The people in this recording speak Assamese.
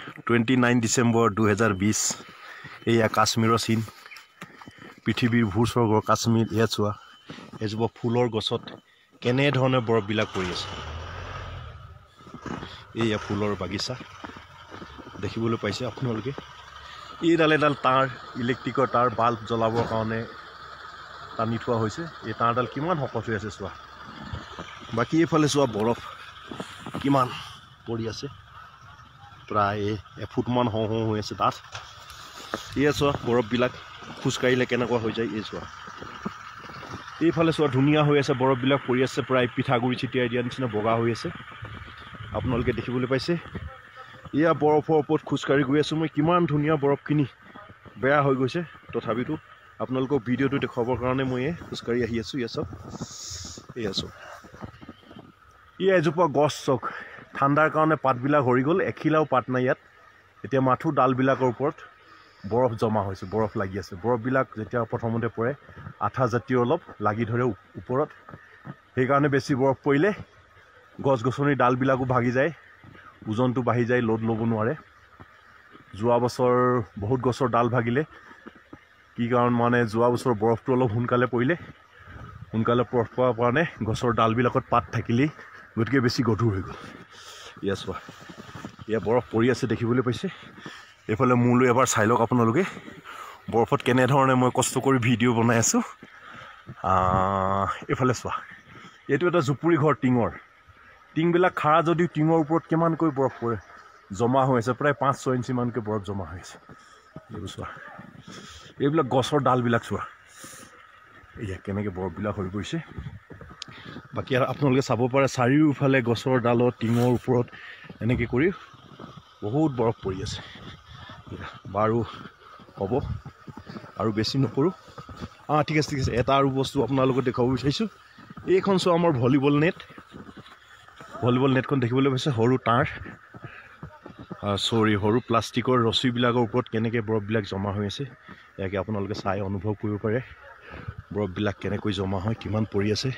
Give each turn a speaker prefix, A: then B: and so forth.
A: 29 ডিচেম্বৰ 2020 এয়া কাশ্মীৰৰ চিন পৃথিৱীৰ ভূস্বৰ্গৰ কাশ্মীৰ এয়া চোৱা এজোপা ফুলৰ গছত কেনেধৰণে বৰফবিলাক পৰি আছে এয়া ফুলৰ বাগিচা দেখিবলৈ পাইছে আপোনালোকে এইডাল এডাল তাঁৰ ইলেক্ট্ৰিকৰ তাঁৰ বাল্ব জ্বলাবৰ কাৰণে টানি থোৱা হৈছে এই তাঁৰডাল কিমান শকত হৈ আছে চোৱা বাকী এইফালে চোৱা বৰফ কিমান পৰি আছে প্ৰায় এফুটমান হওঁ হওঁ হৈ আছে তাত এয়া চোৱা বৰফবিলাক খোজকাঢ়িলে কেনেকুৱা হৈ যায় এই চোৱা এইফালে চোৱা ধুনীয়া হৈ আছে বৰফবিলাক পৰি আছে প্ৰায় পিঠাগুড়ি ছিটিয়াই দিয়া নিচিনা বগা হৈ আছে আপোনালোকে দেখিবলৈ পাইছে এয়া বৰফৰ ওপৰত খোজকাঢ়ি গৈ আছোঁ মই কিমান ধুনীয়া বৰফখিনি বেয়া হৈ গৈছে তথাপিতো আপোনালোকক ভিডিঅ'টো দেখুৱাবৰ কাৰণে মই খোজকাঢ়ি আহি আছোঁ এয়া চাওক এয়া চাওক এয়া এজোপা গছ চাওক ঠাণ্ডাৰ কাৰণে পাতবিলাক সৰি গ'ল এখিলাও পাত নাই ইয়াত এতিয়া মাথো ডালবিলাকৰ ওপৰত বৰফ জমা হৈছে বৰফ লাগি আছে বৰফবিলাক যেতিয়া প্ৰথমতে পৰে আঠা জাতীয় অলপ লাগি ধৰে ওপৰত সেইকাৰণে বেছি বৰফ পৰিলে গছ গছনিৰ ডালবিলাকো ভাগি যায় ওজনটো বাঢ়ি যায় লোড ল'ব নোৱাৰে যোৱা বছৰ বহুত গছৰ ডাল ভাগিলে কি কাৰণ মানে যোৱা বছৰ বৰফটো অলপ সোনকালে পৰিলে সোনকালে বৰফ পোৱাৰ কাৰণে গছৰ ডালবিলাকত পাত থাকিলেই গতিকে বেছি গধুৰ হৈ গ'ল এয়া চোৱা এয়া বৰফ পৰি আছে দেখিবলৈ পাইছে এইফালে মোলৈ এবাৰ চাই লওক আপোনালোকে বৰফত কেনেধৰণে মই কষ্ট কৰি ভিডিঅ' বনাই আছোঁ এইফালে চোৱা এইটো এটা জুপুৰি ঘৰ টিংবিলাক খাৰা যদিও টিঙৰ ওপৰত কিমানকৈ বৰফ পৰে জমা হৈ আছে প্ৰায় 5-6 ইঞ্চিমানকৈ বৰফ জমা হৈ আছে এইবোৰ চোৱা এইবিলাক গছৰ ডালবিলাক চোৱা এয়া কেনেকৈ বৰফবিলাক হৈ পৰিছে বাকী আপোনালোকে চাব পাৰে চাৰিওফালে গছৰ ডালত টিঙৰ ওপৰত এনেকৈ কৰি বহুত বৰফ পৰি আছে বাৰু হ'ব আৰু বেছি নকৰোঁ ঠিক আছে এটা আৰু বস্তু আপোনালোকক দেখুৱাব বিচাৰিছোঁ এইখন চোৱা আমাৰ ভলীবল নেটখন দেখিবলৈ পাইছে সৰু তাঁৰ সৰু প্লাষ্টিকৰ ৰছীবিলাকৰ ওপৰত কেনেকৈ বৰফবিলাক জমা হৈ আছে ইয়াকে আপোনালোকে চাই অনুভৱ কৰিব পাৰে বৰফবিলাক কেনেকৈ জমা হয় কিমান পৰি আছে